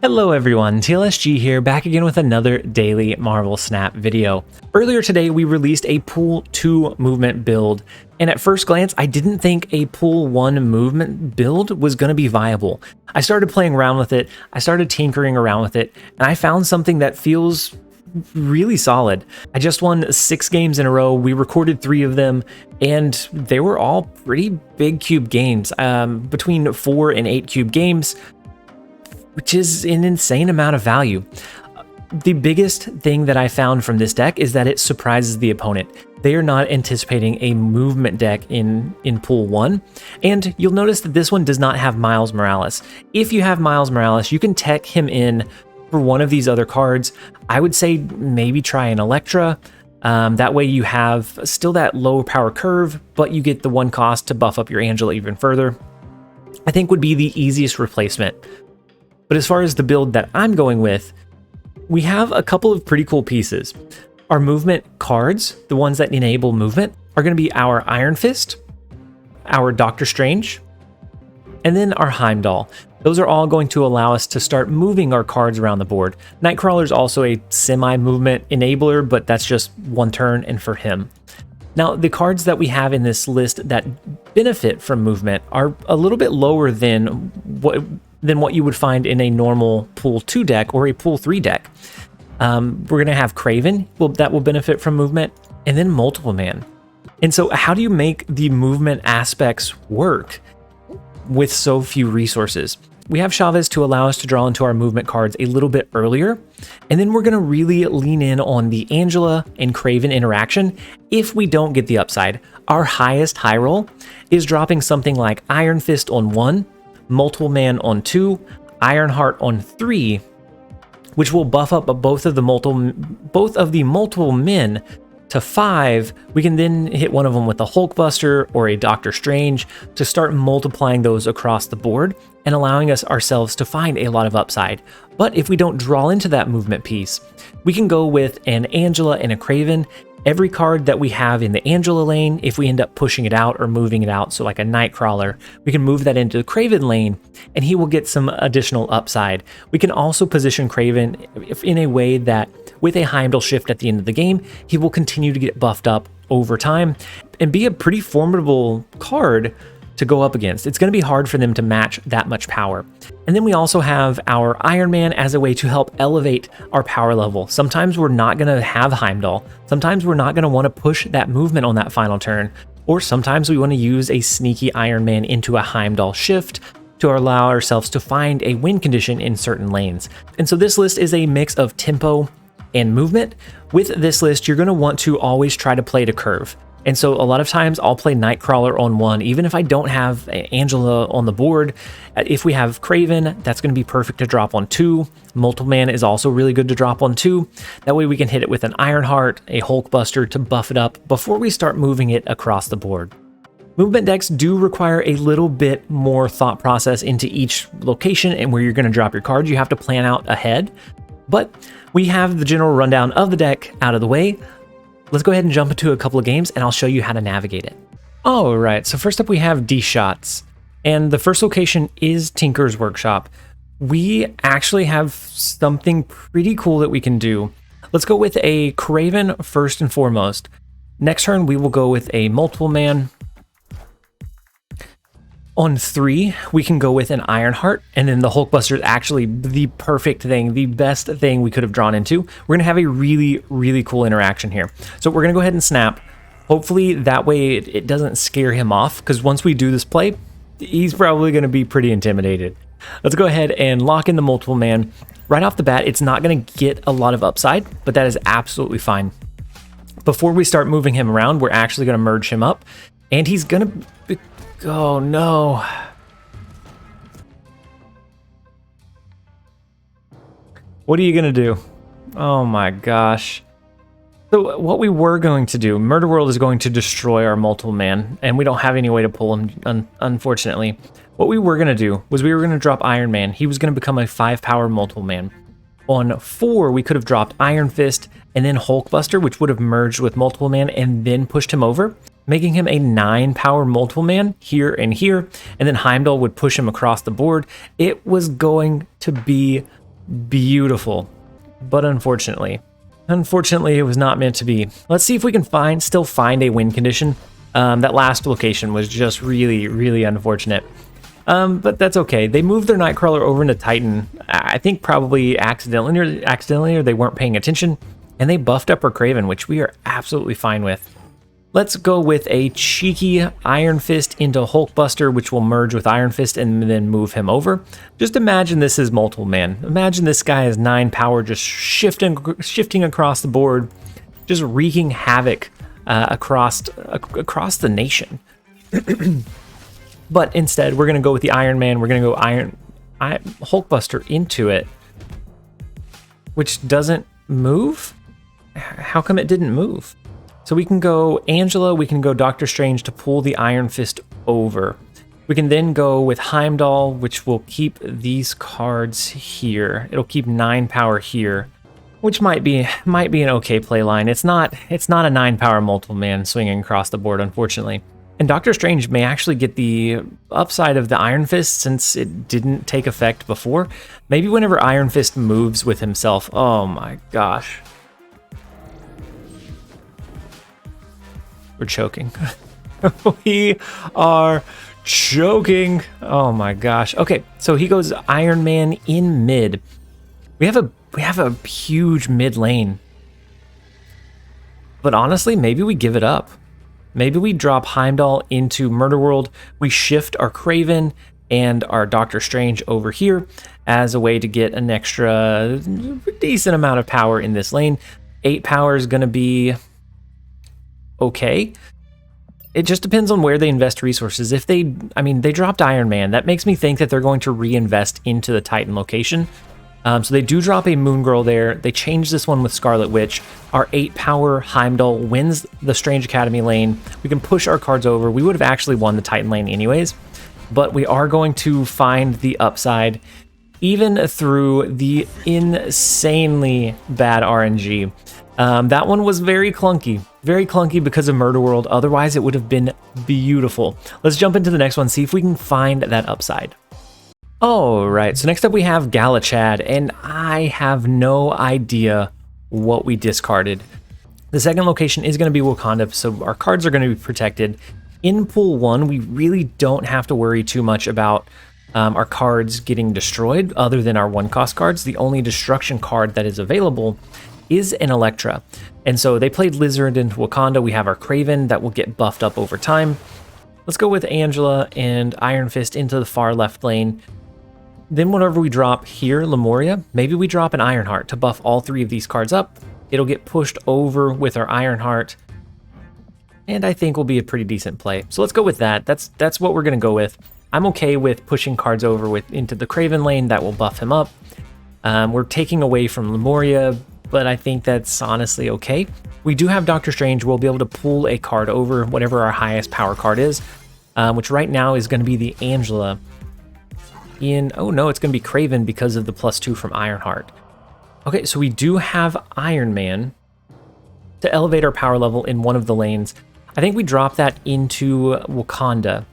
Hello everyone, TLSG here, back again with another daily Marvel Snap video. Earlier today we released a Pool 2 movement build, and at first glance I didn't think a Pool 1 movement build was going to be viable. I started playing around with it, I started tinkering around with it, and I found something that feels really solid. I just won 6 games in a row, we recorded 3 of them, and they were all pretty big cube games, between 4 and 8 cube games, which is an insane amount of value. The biggest thing that I found from this deck is that it surprises the opponent. They are not anticipating a movement deck in Pool 1, and you'll notice that this one does not have Miles Morales. If you have Miles Morales, you can tech him in for one of these other cards. I would say maybe try an Elektra. That way you have still that low power curve, but you get the 1 cost to buff up your Angela even further. I think would be the easiest replacement. But as far as the build that I'm going with, we have a couple of pretty cool pieces. Our movement cards, the ones that enable movement, are going to be our Iron Fist, our Doctor Strange, and then our Heimdall. Those are all going to allow us to start moving our cards around the board. Nightcrawler is also a semi-movement enabler, but that's just 1 turn and for him. Now, the cards that we have in this list that benefit from movement are a little bit lower than what you would find in a normal Pool 2 deck or a Pool 3 deck. We're going to have Kraven, that will benefit from movement, and then Multiple Man. And so how do you make the movement aspects work with so few resources? We have Chavez to allow us to draw into our movement cards a little bit earlier, and then we're going to really lean in on the Angela and Kraven interaction if we don't get the upside. Our highest high roll is dropping something like Iron Fist on 1, Multiple Man on 2, Ironheart on 3, which will buff up both of the multiple men to 5. We can then hit one of them with a Hulkbuster or a Doctor Strange to start multiplying those across the board and allowing us ourselves to find a lot of upside. But if we don't draw into that movement piece, we can go with an Angela and a Kraven. Every card that we have in the Angela lane, if we end up pushing it out or moving it out, so like a Nightcrawler, we can move that into the Kraven lane and he will get some additional upside. We can also position Kraven in a way that with a Heimdall shift at the end of the game, he will continue to get buffed up over time and be a pretty formidable card to go up against. It's going to be hard for them to match that much power. And then we also have our Iron Man as a way to help elevate our power level. Sometimes we're not going to have Heimdall. Sometimes we're not going to want to push that movement on that final turn. Or sometimes we want to use a sneaky Iron Man into a Heimdall shift to allow ourselves to find a win condition in certain lanes. And so this list is a mix of tempo and movement. With this list, you're going to want to always try to play to curve. And so a lot of times I'll play Nightcrawler on 1, even if I don't have Angela on the board. If we have Kraven, that's going to be perfect to drop on 2. Multiple Man is also really good to drop on 2. That way we can hit it with an Ironheart, a Hulkbuster to buff it up before we start moving it across the board. Movement decks do require a little bit more thought process into each location and where you're going to drop your cards. You have to plan out ahead. But we have the general rundown of the deck out of the way. Let's go ahead and jump into a couple of games and I'll show you how to navigate it. All right, so first up we have D-Shots, and the first location is Tinker's Workshop. We actually have something pretty cool that we can do. Let's go with a Kraven first and foremost. Next turn we will go with a Multiple Man. On 3, we can go with an Ironheart, and then the Hulkbuster is actually the perfect thing, the best thing we could have drawn into. We're going to have a really, really cool interaction here. So we're going to go ahead and snap. Hopefully that way it doesn't scare him off, because once we do this play, he's probably going to be pretty intimidated. Let's go ahead and lock in the Multiple Man. Right off the bat, it's not going to get a lot of upside, but that is absolutely fine. Before we start moving him around, we're actually going to merge him up, and he's going to... Oh no. What are you gonna do? Oh my gosh. So what we were going to do, Murder World is going to destroy our Multiple Man, and we don't have any way to pull him, unfortunately. What we were gonna do was we were gonna drop Iron Man. He was gonna become a 5-power Multiple Man. On 4, we could have dropped Iron Fist and then Hulkbuster, which would have merged with Multiple Man and then pushed him over, making him a 9-power Multiple Man here and here, and then Heimdall would push him across the board. It was going to be Beautiful. But unfortunately it was not meant to be. Let's see if we can still find a win condition. That last location was just really unfortunate. But that's okay. They moved their Nightcrawler over into Titan, I think probably accidentally, or they weren't paying attention, and they buffed up our Kraven, which we are absolutely fine with. Let's go with a cheeky Iron Fist into Hulkbuster, which will merge with Iron Fist and then move him over. Just imagine this is multiple man. Imagine this guy has 9 power, just shifting across the board, just wreaking havoc across the nation. But instead, we're going to go with the Iron Man. We're going to go Hulkbuster into it, which doesn't move. How come it didn't move? So we can go Angela, we can go Doctor Strange to pull the Iron Fist over. We can then go with Heimdall, which will keep these cards here. It'll keep 9 power here, which might be an okay play line. It's not a 9 power multiple man swinging across the board, unfortunately. And Doctor Strange may actually get the upside of the Iron Fist since it didn't take effect before. Maybe whenever Iron Fist moves with himself. Oh my gosh. We're choking. We are choking. Oh my gosh. Okay, so he goes Iron Man in mid. We have a huge mid lane. But honestly, maybe we give it up. Maybe we drop Heimdall into Murder World. We shift our Kraven and our Doctor Strange over here as a way to get an extra decent amount of power in this lane. 8 power is going to be okay. It just depends on where they invest resources. If they dropped Iron Man, that makes me think that they're going to reinvest into the Titan location. So they do drop a Moon Girl there. They change this one with Scarlet Witch. Our 8 power Heimdall wins the Strange Academy lane. We can push our cards over. We would have actually won the Titan lane anyways, but we are going to find the upside even through the insanely bad RNG. That one was very clunky because of Murder World. Otherwise, it would have been beautiful. Let's jump into the next one, see if we can find that upside. All right, so next up we have Galachad, and I have no idea what we discarded. The second location is going to be Wakanda, so our cards are going to be protected. In pool 1, we really don't have to worry too much about our cards getting destroyed other than our 1-cost cards. The only destruction card that is available is an Elektra. And so they played Lizard into Wakanda. We have our Kraven that will get buffed up over time. Let's go with Angela and Iron Fist into the far left lane. Then whenever we drop here, Lemuria, maybe we drop an Ironheart to buff all 3 of these cards up. It'll get pushed over with our Ironheart, and I think will be a pretty decent play. So let's go with that. That's what we're going to go with. I'm okay with pushing cards over into the Kraven lane. That will buff him up. We're taking away from Lemuria, but I think that's honestly okay. We do have Doctor Strange. We'll be able to pull a card over, whatever our highest power card is, which right now is going to be the Angela. Oh no, it's going to be Kraven because of the +2 from Ironheart. Okay, so we do have Iron Man to elevate our power level in one of the lanes. I think we drop that into Wakanda.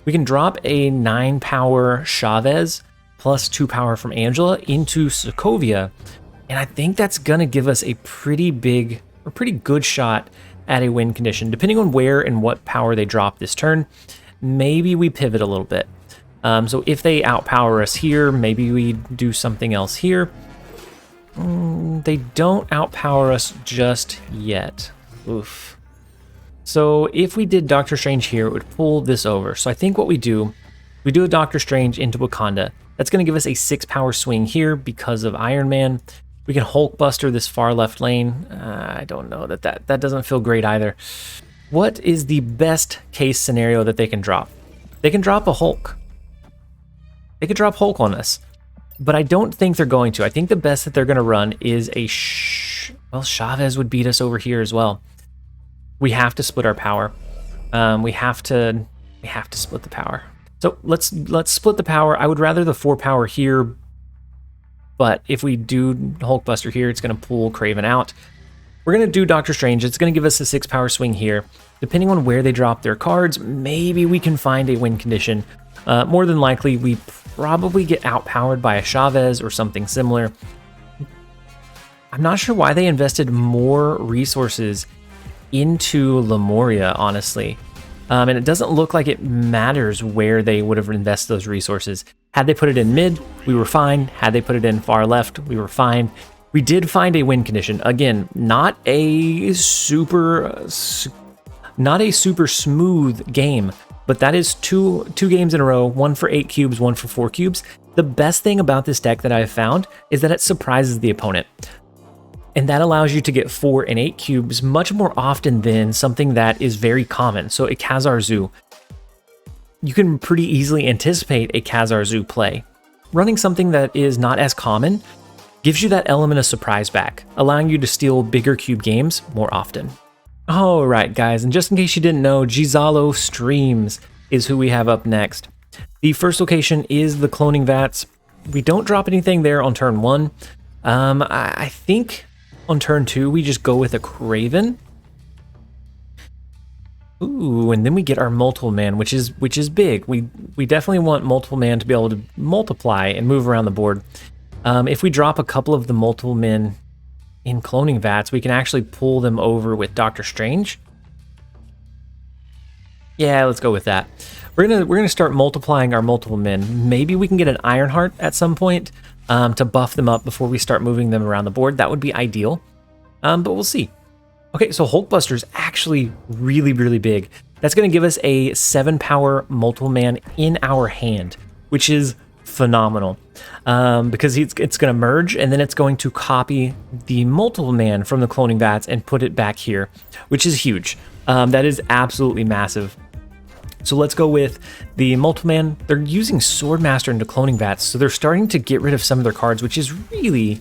We can drop a 9 power Chavez +2 power from Angela into Sokovia, and I think that's going to give us a pretty good shot at a win condition. Depending on where and what power they drop this turn, maybe we pivot a little bit. So if they outpower us here, maybe we do something else here. They don't outpower us just yet. Oof. So if we did Doctor Strange here, it would pull this over. So I think what we do a Doctor Strange into Wakanda. That's going to give us a 6 power swing here because of Iron Man. We can Hulkbuster this far left lane. I don't know, that doesn't feel great either. What is the best case scenario that they can drop? They can drop a Hulk. They could drop Hulk on us, but I don't think they're going to. I think the best that they're going to run is well, Chavez would beat us over here as well. We have to split our power. We have to split the power. So let's split the power. I would rather the 4 power here, but if we do Hulkbuster here, it's going to pull Kraven out. we're going to do Doctor Strange. It's going to give us a 6 power swing here. Depending on where they drop their cards, maybe we can find a win condition. More than likely, we probably get outpowered by a Chavez or something similar. I'm not sure why they invested more resources into Lemuria, honestly. And it doesn't look like it matters where they would have invested those resources. Had they put it in mid, we were fine. Had they put it in far left, we were fine. We did find a win condition. Again, not a super smooth game, but that is two games in a row, one for 8 cubes, one for 4 cubes. The best thing about this deck that I've found is that it surprises the opponent. And that allows you to get 4 and 8 cubes much more often than something that is very common. So a Khazar Zoo, you can pretty easily anticipate a Khazar Zoo play. Running something that is not as common gives you that element of surprise back, allowing you to steal bigger cube games more often. All right, guys, and just in case you didn't know, Gizalo Streams is who we have up next. The first location is the cloning vats. We don't drop anything there on turn 1. I think on turn 2 we just go with a Kraven. Ooh, and then we get our multiple man, which is big. We definitely want multiple man to be able to multiply and move around the board. If we drop a couple of the multiple men in cloning vats, we can actually pull them over with Doctor Strange. Yeah, let's go with that. We're gonna start multiplying our multiple men. Maybe we can get an Ironheart at some point to buff them up before we start moving them around the board. That would be ideal, but we'll see. Okay, so Hulkbuster is actually really, really big. That's gonna give us a 7 power multiple man in our hand, which is phenomenal, because it's going to merge and then it's going to copy the multiple man from the cloning vats and put it back here, which is huge. That is absolutely massive. So let's go with the multiple man. They're using Swordmaster into cloning vats, so they're starting to get rid of some of their cards, which is really,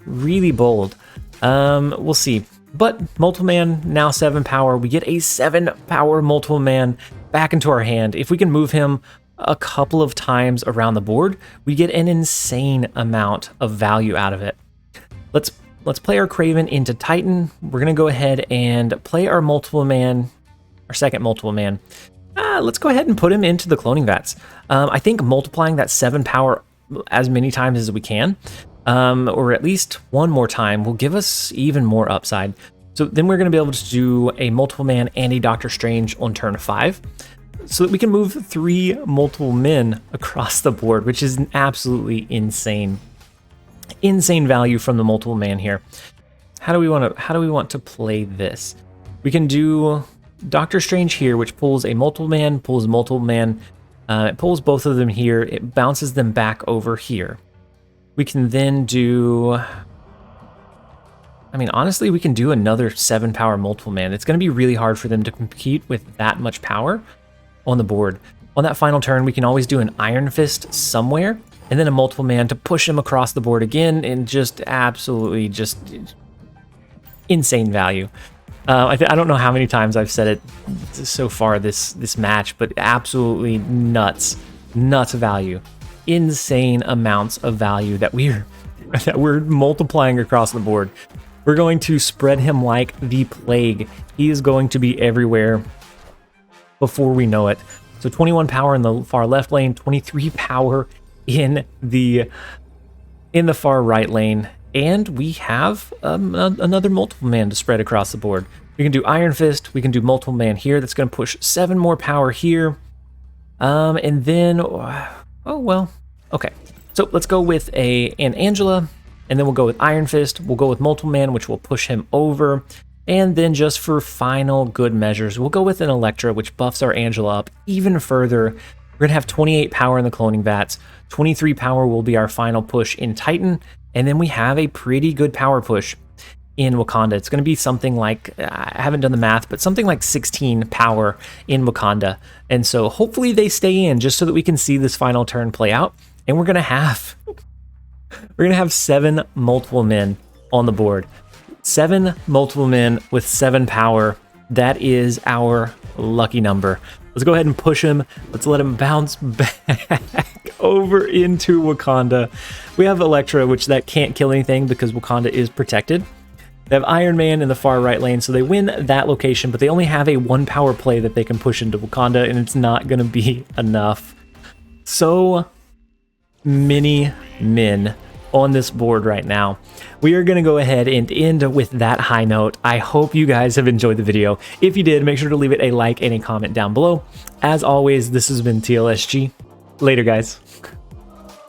really bold. We'll see. But multiple man now 7 power. We get a 7 power multiple man back into our hand. If we can move him a couple of times around the board, we get an insane amount of value out of it. Let's play our Kraven into Titan. We're gonna go ahead and play our multiple man, our second multiple man. Let's go ahead and put him into the cloning vats. I think multiplying that 7 power as many times as we can, or at least one more time, will give us even more upside. So then we're gonna be able to do a multiple man and a Doctor Strange on turn 5. So that we can move 3 multiple men across the board, which is an absolutely insane value from the multiple man here. How do we want to play this? We can do Doctor Strange here, which pulls a multiple man, pulls a multiple man. It pulls both of them here. It bounces them back over here. We can then do, I mean, honestly, we can do another 7 power multiple man. It's going to be really hard for them to compete with that much power on the board. On that final turn, we can always do an Iron Fist somewhere, and then a multiple man to push him across the board again, and just absolutely just insane value. I don't know how many times I've said it so far this match, but absolutely nuts value, insane amounts of value that we're multiplying across the board. We're going to spread him like the plague. He is going to be everywhere before we know it. So 21 power in the far left lane, 23 power in the far right lane, and we have another multiple man to spread across the board. We can do Iron Fist, we can do multiple man here. That's going to push 7 more power here, and then okay. So let's go with an Angela, and then we'll go with Iron Fist. We'll go with multiple man, which will push him over. And then just for final good measures, we'll go with an Elektra, which buffs our Angela up even further. We're going to have 28 power in the cloning vats. 23 power will be our final push in Titan. And then we have a pretty good power push in Wakanda. It's going to be something like, I haven't done the math, but something like 16 power in Wakanda. And so hopefully they stay in just so that we can see this final turn play out. And we're going to have 7 multiple men on the board. 7 multiple men with 7 power. That is our lucky number. Let's go ahead and push him. Let's let him bounce back over into Wakanda. We have Elektra, which that can't kill anything because Wakanda is protected. They have Iron Man in the far right lane, so they win that location, but they only have a 1 power play that they can push into Wakanda, and it's not going to be enough. So many men on this board right now. We are going to go ahead and end with that high note. I hope you guys have enjoyed the video. If you did, make sure to leave it a like and a comment down below. As always, this has been TLSG. Later, guys.